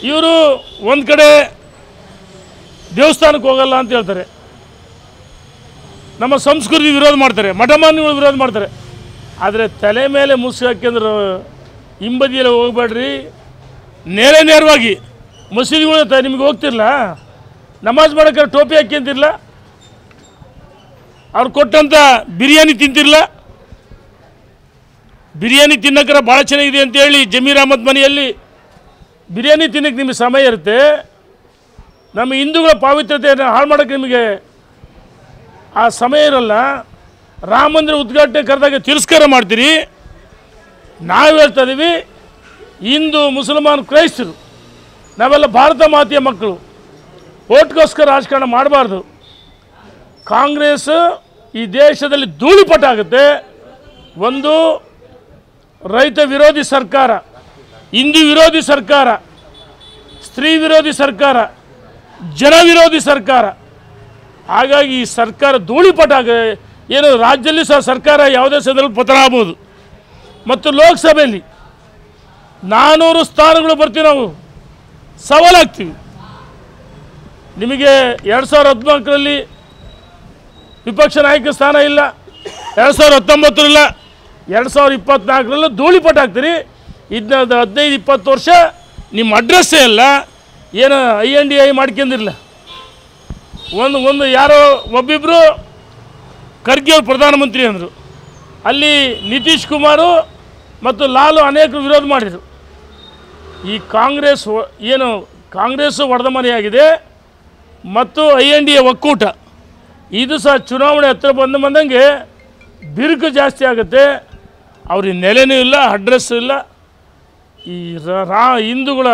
ಇವರು ಒಂದು ಕಡೆ ದೇವಸ್ಥಾನಕ್ಕೆ ಹೋಗಲ್ಲ ಅಂತ ಹೇಳ್ತಾರೆ, ನಮ್ಮ ಸಂಸ್ಕೃತಿ ವಿರೋಧ ಮಾಡ್ತಾರೆ, ಮಠಮಾನ್ಯಗಳು ವಿರೋಧ ಮಾಡ್ತಾರೆ. ಆದರೆ ತಲೆ ಮೇಲೆ ಮುಸುಕು ಹಾಕ್ಯಂದ್ರೆ ಹಿಂಬದಿಯಲ್ಲಿ ಹೋಗಬೇಡ್ರಿ, ನೇರವಾಗಿ ಮಸೀದಿಗಳು ನಿಮಗೆ ಹೋಗ್ತಿರಲ್ಲ, ನಮಾಜ್ ಮಾಡೋಕ್ಕೆ ಟೋಪಿ ಹಾಕ್ಯಂತಿರಲ್ಲ, ಅವ್ರು ಕೊಟ್ಟಂಥ ಬಿರಿಯಾನಿ ತಿಂತಿರಲ್ಲ, ಬಿರಿಯಾನಿ ತಿನ್ನೋಕ್ಕಾರ ಭಾಳ ಚೆನ್ನಾಗಿದೆ ಅಂತೇಳಿ ಜಮೀರ್ ಅಹಮದ್ ಮನೆಯಲ್ಲಿ ಬಿರಿಯಾನಿ ತಿನ್ನೋಕ್ಕೆ ನಿಮಗೆ ಸಮಯ ಇರುತ್ತೆ. ನಮ್ಮ ಹಿಂದೂಗಳ ಪಾವಿತ್ರತೆಯನ್ನು ಹಾಳು ಮಾಡೋಕ್ಕೆ ನಿಮಗೆ ಆ ಸಮಯ ಇರಲ್ಲ. ರಾಮ ಮಂದಿರ ಉದ್ಘಾಟನೆ ಕರೆದಾಗ ತಿರಸ್ಕಾರ ಮಾಡ್ತೀರಿ. ನಾವು ಹೇಳ್ತಾ ಇದ್ದೀವಿ, ಹಿಂದೂ ಮುಸಲ್ಮಾನ್ ಕ್ರೈಸ್ತರು ನಾವೆಲ್ಲ ಭಾರತ ಮಾತೆಯ ಮಕ್ಕಳು, ಓಟ್ಗೋಸ್ಕರ ರಾಜಕಾರಣ ಮಾಡಬಾರ್ದು. ಕಾಂಗ್ರೆಸ್ ಈ ದೇಶದಲ್ಲಿ ಧೂಳಿಪಟ ಆಗುತ್ತೆ. ಒಂದು ರೈತ ವಿರೋಧಿ ಸರ್ಕಾರ, ಹಿಂದೂ ವಿರೋಧಿ ಸರ್ಕಾರ, ಸ್ತ್ರೀ ವಿರೋಧಿ ಸರ್ಕಾರ, ಜನ ವಿರೋಧಿ ಸರ್ಕಾರ. ಹಾಗಾಗಿ ಈ ಸರ್ಕಾರ ಧೂಳಿಪಟ ಏನು ರಾಜ್ಯದಲ್ಲಿ ಸಹ ಸರ್ಕಾರ ಯಾವುದೇ ಸಂದರ್ಭದಲ್ಲಿ ಪತನ ಆಗ್ಬೋದು. ಮತ್ತು ಲೋಕಸಭೆಯಲ್ಲಿ 400 ಸ್ಥಾನಗಳು ಬರ್ತೀವಿ, ನಾವು ಸವಾಲಾಗ್ತೀವಿ. ನಿಮಗೆ 2014ರಲ್ಲಿ ವಿಪಕ್ಷ ನಾಯಕ ಸ್ಥಾನ ಇಲ್ಲ, 2019 ಇಲ್ಲ, 2024ರಲ್ಲೂ ಧೂಳಿಪಟ ಆಗ್ತೀರಿ. ಇದನ್ನ 15-20 ವರ್ಷ ನಿಮ್ಮ ಅಡ್ರೆಸ್ಸೇ ಇಲ್ಲ, ಏನು INDI ಮಾಡ್ಕೊಂಡಿರಲಿಲ್ಲ. ಒಂದು ಯಾರೋ ಒಬ್ಬಿಬ್ಬರು ಖರ್ಗೆ ಅವರು ಪ್ರಧಾನಮಂತ್ರಿ ಅಂದರು, ಅಲ್ಲಿ ನಿತೀಶ್ ಕುಮಾರು ಮತ್ತು ಲಾಲು ಅನೇಕರು ವಿರೋಧ ಮಾಡಿದರು. ಈ ಕಾಂಗ್ರೆಸ್ ಏನು ಕಾಂಗ್ರೆಸ್ಸು ಒಡೆದ ಮನೆಯಾಗಿದೆ ಮತ್ತು INDA ಒಕ್ಕೂಟ ಇದು ಸಹ ಚುನಾವಣೆ ಹತ್ತಿರ ಬಂದಂಗೆ ಬಿರುಕು ಜಾಸ್ತಿ ಆಗುತ್ತೆ. ಅವ್ರಿಗೆ ನೆಲೆನೂ ಇಲ್ಲ, ಅಡ್ರೆಸ್ಸು ಇಲ್ಲ. ಈ ಹಿಂದೂಗಳ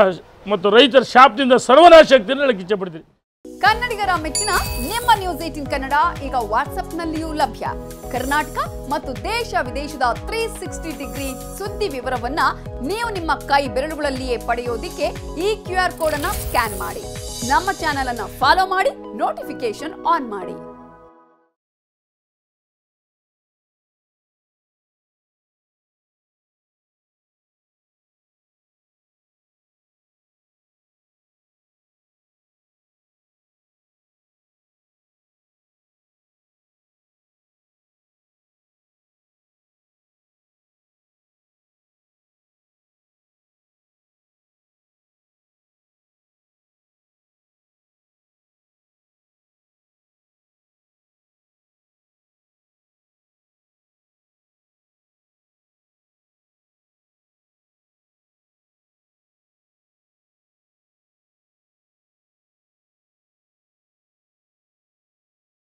ಮತ್ತು ರೈತರ ಶಾಪದಿಂದ ಸರ್ವನಾಶ ಆಗ್ತೀನಿ ಹೇಳಕ್ಕೆ ಇಚ್ಛೆಪಡ್ತೀನಿ. ಕನ್ನಡಿಗರ ಮೆಚ್ಚಿನ ನಿಮ್ಮ ನ್ಯೂಸ್ 18 ಕನ್ನಡ ಈಗ ವಾಟ್ಸ್ಆಪ್ನಲ್ಲಿಯೂ ಲಭ್ಯ. ಕರ್ನಾಟಕ ಮತ್ತು ದೇಶ ವಿದೇಶದ 360 ಡಿಗ್ರಿ ಸುದ್ದಿ ವಿವರವನ್ನ ನೀವು ನಿಮ್ಮ ಕೈ ಬೆರಳುಗಳಲ್ಲಿಯೇ ಪಡೆಯೋದಿಕ್ಕೆ ಈ QR ಕೋಡ್ ಅನ್ನು ಸ್ಕ್ಯಾನ್ ಮಾಡಿ. ನಮ್ಮ ಚಾನೆಲ್ ಅನ್ನು ಫಾಲೋ ಮಾಡಿ, ನೋಟಿಫಿಕೇಶನ್ ಆನ್ ಮಾಡಿ.